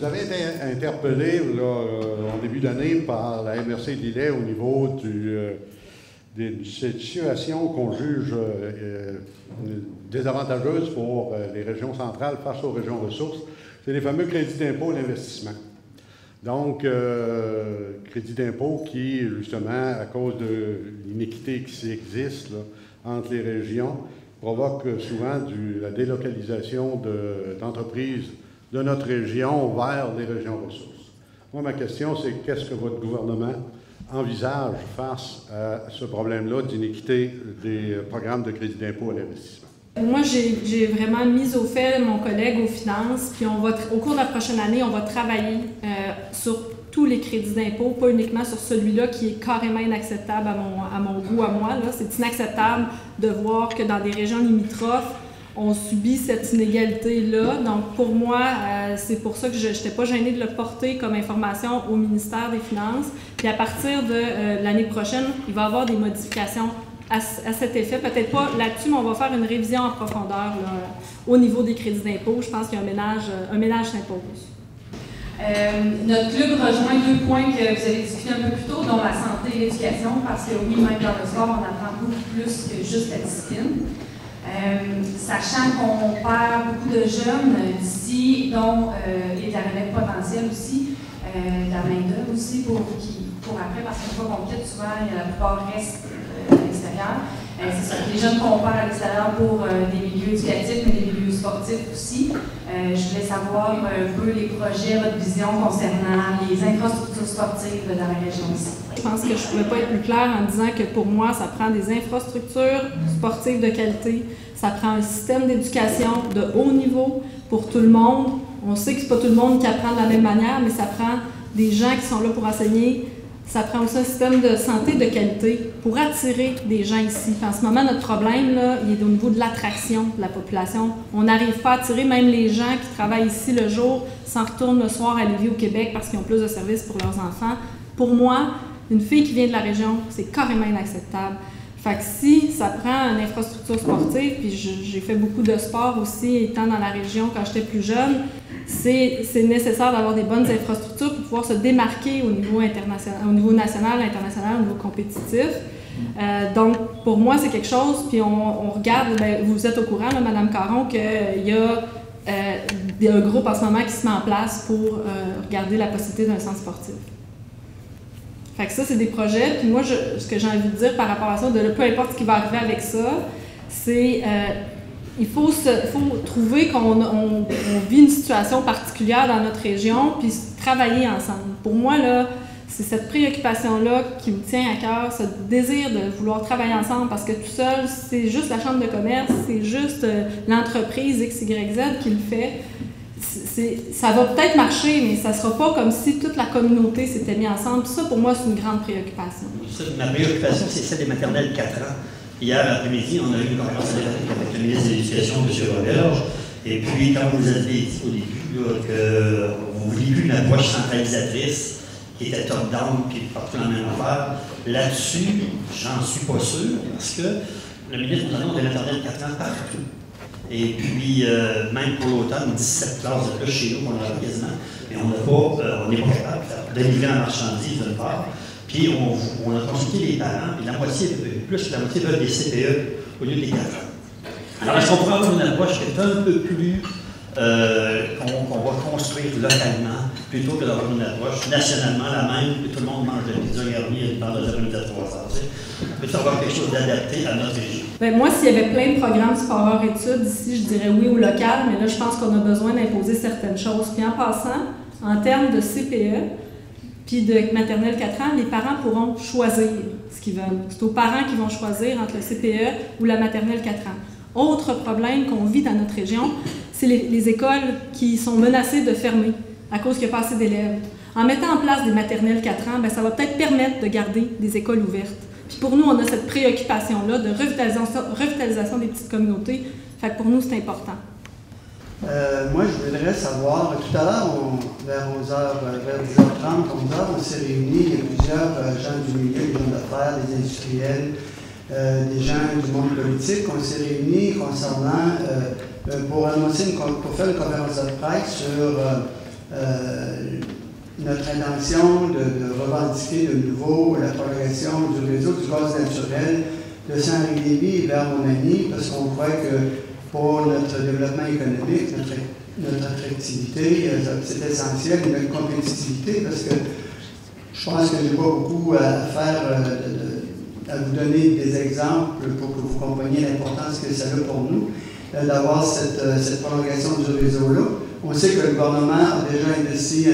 Vous avez été interpellé là, en début d'année par la MRC de Lillet au niveau de cette situation qu'on juge désavantageuse pour les régions centrales face aux régions ressources. C'est les fameux crédits d'impôt d'investissement. Donc, crédit d'impôt qui, justement, à cause de l'inéquité qui existe là, entre les régions, provoque souvent la délocalisation d'entreprises de notre région vers les régions ressources. Moi, ma question, c'est qu'est-ce que votre gouvernement envisage face à ce problème-là d'inéquité des programmes de crédit d'impôt à l'investissement? Moi, j'ai vraiment mis au fait mon collègue aux finances, puis au cours de la prochaine année, on va travailler sur tous les crédits d'impôt, pas uniquement sur celui-là qui est carrément inacceptable à mon goût, à moi. C'est inacceptable de voir que dans des régions limitrophes, on subit cette inégalité-là. Donc, pour moi, c'est pour ça que je n'étais pas gênée de le porter comme information au ministère des Finances. Puis à partir de l'année prochaine, il va y avoir des modifications à cet effet. Peut-être pas là-dessus, mais on va faire une révision en profondeur là, au niveau des crédits d'impôt. Je pense qu'il y a un ménage s'impose. Notre club rejoint deux points que vous avez discutés un peu plus tôt, dont la santé et l'éducation, parce que oui, même dans le sport, on apprend beaucoup plus que juste la discipline. Sachant qu'on perd beaucoup de jeunes d'ici, dont et de la relève potentielle aussi, de la main-d'œuvre aussi pour après, parce qu'une fois qu'on quitte, souvent la plupart restent à l'extérieur. C'est ça, les jeunes qu'on perd à l'extérieur pour des milieux éducatifs, mais des milieux sportifs aussi. Je voulais savoir un peu les projets, votre vision concernant les infrastructures sportives dans la région ici. Je pense que je ne pouvais pas être plus claire en disant que pour moi, ça prend des infrastructures sportives de qualité, ça prend un système d'éducation de haut niveau pour tout le monde. On sait que ce n'est pas tout le monde qui apprend de la même manière, mais ça prend des gens qui sont là pour enseigner. Ça prend aussi un système de santé de qualité pour attirer des gens ici. En ce moment, notre problème, là, il est au niveau de l'attraction de la population. On n'arrive pas à attirer même les gens qui travaillent ici le jour, s'en retournent le soir à Lévis au Québec parce qu'ils ont plus de services pour leurs enfants. Pour moi, une fille qui vient de la région, c'est carrément inacceptable. Fait que si ça prend une infrastructure sportive, puis j'ai fait beaucoup de sport aussi étant dans la région quand j'étais plus jeune, c'est nécessaire d'avoir des bonnes infrastructures pour pouvoir se démarquer au niveau international, au niveau national, international, au niveau compétitif. Donc, pour moi, c'est quelque chose, puis on regarde, bien, vous êtes au courant, là, Mme Caron, qu'il y a un groupe en ce moment qui se met en place pour regarder la possibilité d'un centre sportif. Fait que ça, c'est des projets. Puis moi, ce que j'ai envie de dire par rapport à ça, peu importe ce qui va arriver avec ça, c'est il faut trouver qu'on vit une situation particulière dans notre région, puis travailler ensemble. Pour moi, là, c'est cette préoccupation-là qui me tient à cœur, ce désir de vouloir travailler ensemble, parce que tout seul, c'est juste la chambre de commerce, c'est juste l'entreprise XYZ qui le fait. Ça va peut-être marcher, mais ça ne sera pas comme si toute la communauté s'était mise ensemble. Ça, pour moi, c'est une grande préoccupation. Ma préoccupation, c'est celle des maternelles 4 ans. Hier après-midi, on a eu une conférence téléphonique avec le ministre de l'Éducation, M. Roberge. Et puis, quand vous avez dit au début qu'on ne voulait plus une approche centralisatrice qui était top-down puis partout dans la même affaire, là-dessus, j'en suis pas sûr, parce que le ministre nous annonce des maternelles 4 ans partout. Et puis, même pour l'automne, 17 classes de plus chez nous, on en a quasiment, mais on n'est pas capable de délivrer en marchandise d'une part. Puis, on a consulté les parents, et plus que la moitié veulent des CPE au lieu des 4 ans. Alors, est-ce qu'on pourrait avoir une approche qui est un peu plus, qu'on va construire localement, plutôt que d'avoir une approche nationalement la même, que tout le monde mange de pizza garnie et parle de 3 heures. Peut-être avoir quelque chose d'adapté à notre région. Bien, moi, s'il y avait plein de programmes sport-hors-études ici, je dirais oui au local, mais là, je pense qu'on a besoin d'imposer certaines choses. Puis en passant, en termes de CPE, puis de maternelle 4 ans, les parents pourront choisir ce qu'ils veulent. C'est aux parents qui vont choisir entre le CPE ou la maternelle 4 ans. Autre problème qu'on vit dans notre région, c'est les écoles qui sont menacées de fermer à cause qu'il n'y a pas assez d'élèves. En mettant en place des maternelles 4 ans, bien, ça va peut-être permettre de garder des écoles ouvertes. Puis pour nous, on a cette préoccupation-là de revitalisation des petites communautés. Fait que pour nous, c'est important. Moi, je voudrais savoir, tout à l'heure, vers 10h30, 11h, on s'est réunis, il y a plusieurs gens du milieu, des gens d'affaires, des industriels, des gens du monde politique. On s'est réunis concernant, pour faire une conférence de presse sur notre intention de revendiquer de nouveau la prolongation du réseau du gaz naturel de Saint-Henri-Lévis vers Montmagny, parce qu'on croit que pour notre développement économique, notre attractivité, c'est essentiel, et notre compétitivité, parce que je pense que je n'ai pas beaucoup à faire, à vous donner des exemples pour que vous compreniez l'importance que ça a pour nous, d'avoir cette prolongation du réseau-là. On sait que le gouvernement a déjà investi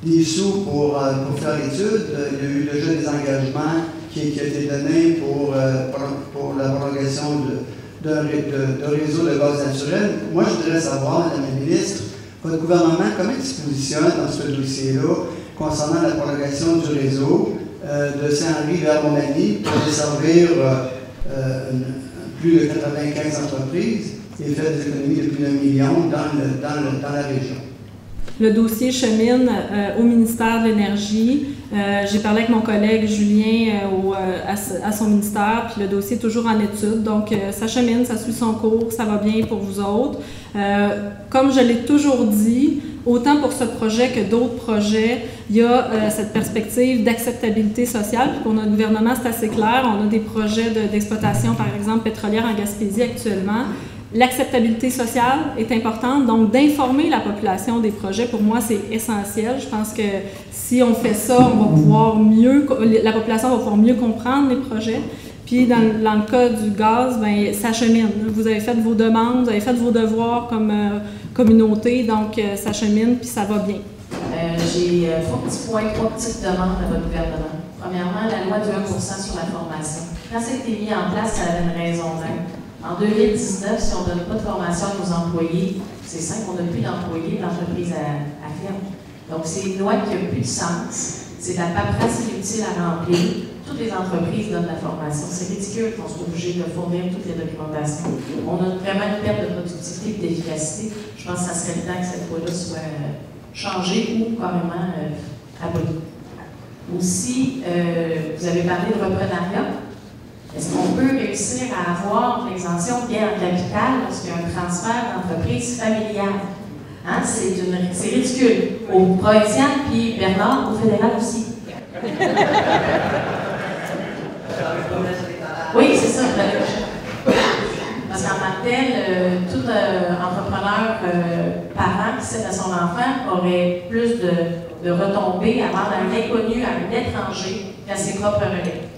des sous pour faire l'étude. Il y a eu déjà des engagements qui ont été donnés pour la prolongation de réseau de gaz naturel. Moi, je voudrais savoir, Madame la ministre, votre gouvernement, comment il se positionne dans ce dossier-là concernant la prolongation du réseau de Saint-Henri vers Montmagny pour desservir plus de 95 entreprises et faire des économies de plus d'1 million dans la région. Le dossier chemine au ministère de l'Énergie. J'ai parlé avec mon collègue Julien à son ministère, puis le dossier est toujours en étude. Donc, ça chemine, ça suit son cours, ça va bien pour vous autres. Comme je l'ai toujours dit, autant pour ce projet que d'autres projets, il y a cette perspective d'acceptabilité sociale. Puis pour notre gouvernement, c'est assez clair. On a des projets d'exploitation, par exemple, pétrolière en Gaspésie actuellement. L'acceptabilité sociale est importante, donc d'informer la population des projets, pour moi, c'est essentiel. Je pense que si on fait ça, on va pouvoir la population va pouvoir mieux comprendre les projets. Puis dans le cas du gaz, bien, ça chemine. Vous avez fait vos demandes, vous avez fait vos devoirs comme communauté, donc ça chemine, puis ça va bien. J'ai 3 petits points, 3 petites demandes à votre gouvernement. Premièrement, la loi du 1% sur la formation. Quand ça a été mis en place, ça avait une raison d'être. En 2019, si on ne donne pas de formation à nos employés, c'est simple, on n'a plus d'employés, l'entreprise à ferme. Donc, c'est une loi qui n'a plus de sens. C'est de la paperasse inutile à remplir. Toutes les entreprises donnent la formation. C'est ridicule qu'on soit obligé de fournir toutes les documentations. On a vraiment une perte de productivité et d'efficacité. Je pense que ça serait le temps que cette loi-là soit changée ou carrément abolie. Aussi, vous avez parlé de reprenariat. Est-ce qu'on peut réussir à avoir l'exemption de gain en capital lorsqu'il y a un transfert d'entreprise familiale? Hein? C'est ridicule. Au provincial, puis Bernard, au fédéral aussi. Oui, c'est ça. Parce qu'en tant que tel, tout entrepreneur parent qui cède à son enfant aurait plus de retombées à vendre à un inconnu, à un étranger, qu'à ses propres relais.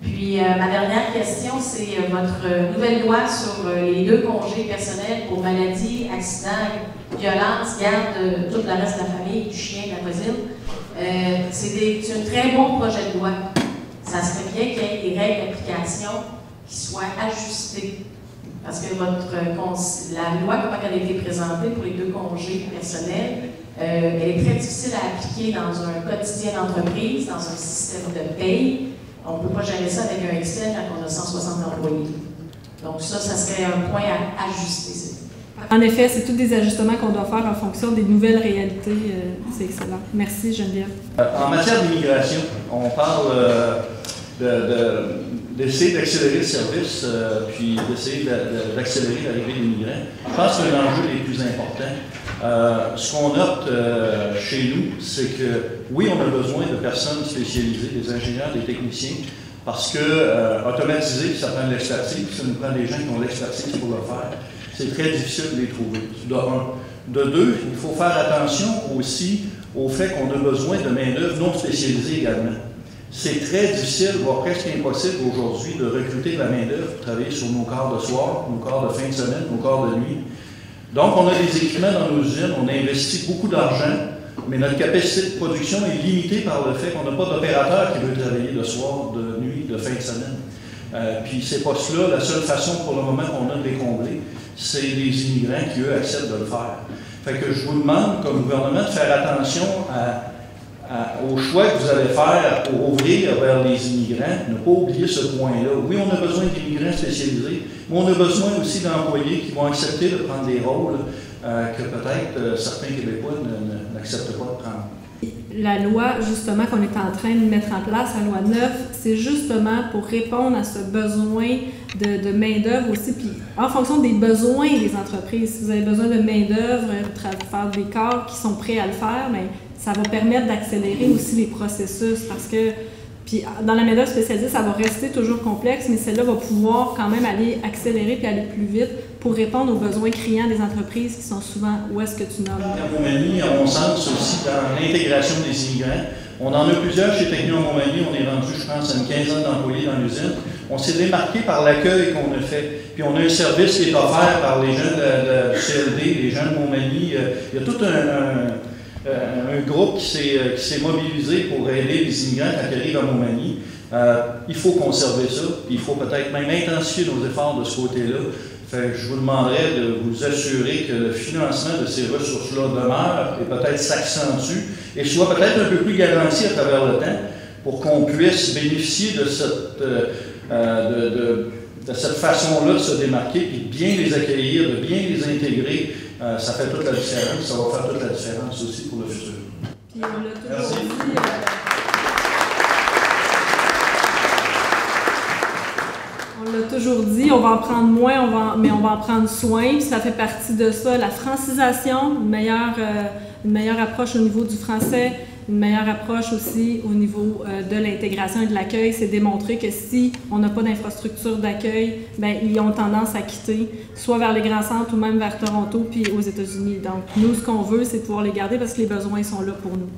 Puis, ma dernière question, c'est votre nouvelle loi sur les 2 congés personnels pour maladie, accident, violence, garde de tout le reste de la famille, du chien, de la voisine. C'est un très bon projet de loi. Ça serait bien qu'il y ait des règles d'application qui soient ajustées. Parce que la loi, comment elle a été présentée pour les 2 congés personnels, elle est très difficile à appliquer dans un quotidien d'entreprise, dans un système de paye. On ne peut pas gérer ça avec un Excel quand on a 160 employés. Donc ça serait un point à ajuster. En effet, c'est tous des ajustements qu'on doit faire en fonction des nouvelles réalités. C'est excellent. Merci, Geneviève. En matière d'immigration, on parle d'essayer d'accélérer le service, puis d'essayer d'accélérer l'arrivée des migrants. Je pense que l'enjeu est le plus important. Ce qu'on note chez nous, c'est que oui, on a besoin de personnes spécialisées, des ingénieurs, des techniciens, parce que automatiser, ça prend de l'expertise, ça nous prend des gens qui ont l'expertise pour le faire. C'est très difficile de les trouver, de un. De deux, il faut faire attention aussi au fait qu'on a besoin de main-d'œuvre non spécialisée également. C'est très difficile, voire presque impossible aujourd'hui de recruter de la main-d'œuvre pour travailler sur nos quarts de soir, nos quarts de fin de semaine, nos quarts de nuit. Donc, on a des équipements dans nos usines, on investit beaucoup d'argent, mais notre capacité de production est limitée par le fait qu'on n'a pas d'opérateur qui veut travailler de soir, de nuit, de fin de semaine. Puis ces postes-là, la seule façon pour le moment qu'on a de les combler, c'est les immigrants qui, eux, acceptent de le faire. Fait que je vous demande, comme gouvernement, de faire attention au choix que vous allez faire pour ouvrir vers les immigrants, ne pas oublier ce point-là. Oui, on a besoin d'immigrants spécialisés, mais on a besoin aussi d'employés qui vont accepter de prendre des rôles que peut-être certains Québécois n'acceptent pas de prendre. La loi, justement, qu'on est en train de mettre en place, la loi 9, c'est justement pour répondre à ce besoin de main-d'œuvre aussi, puis en fonction des besoins des entreprises. Si vous avez besoin de main-d'œuvre pour faire des corps qui sont prêts à le faire, bien, ça va permettre d'accélérer aussi les processus parce que, puis dans la main-d'œuvre spécialisée, ça va rester toujours complexe, mais celle-là va pouvoir quand même aller accélérer puis aller plus vite pour répondre aux besoins criants des entreprises qui sont souvent où est-ce que tu nommes. À Montmagny, à mon sens, aussi dans l'intégration des immigrants, on en a plusieurs chez Technio à Montmagny, on est rendu, je pense, à une quinzaine d'employés dans l'usine. On s'est démarqué par l'accueil qu'on a fait. Puis on a un service qui est offert par les jeunes du CLD, les jeunes de Montmagny. Il y a tout un groupe qui s'est mobilisé pour aider les immigrants quand ils arrivent à Montmagny. Il faut conserver ça, puis il faut peut-être même intensifier nos efforts de ce côté-là. Je vous demanderais de vous assurer que le financement de ces ressources-là demeure et peut-être s'accentue et soit peut-être un peu plus garanti à travers le temps pour qu'on puisse bénéficier de cette façon-là de se démarquer et de bien les accueillir, de bien les intégrer. Ça fait toute la différence, ça va faire toute la différence aussi pour le futur. Puis on l'a toujours dit, on l'a toujours dit, on va en prendre moins, mais on va en prendre soin. Puis ça fait partie de ça, la francisation, une meilleure approche au niveau du français, une meilleure approche aussi au niveau de l'intégration et de l'accueil. C'est démontrer que si on n'a pas d'infrastructure d'accueil, bien, ils ont tendance à quitter, soit vers les grands centres ou même vers Toronto puis aux États-Unis. Donc, nous, ce qu'on veut, c'est pouvoir les garder parce que les besoins sont là pour nous.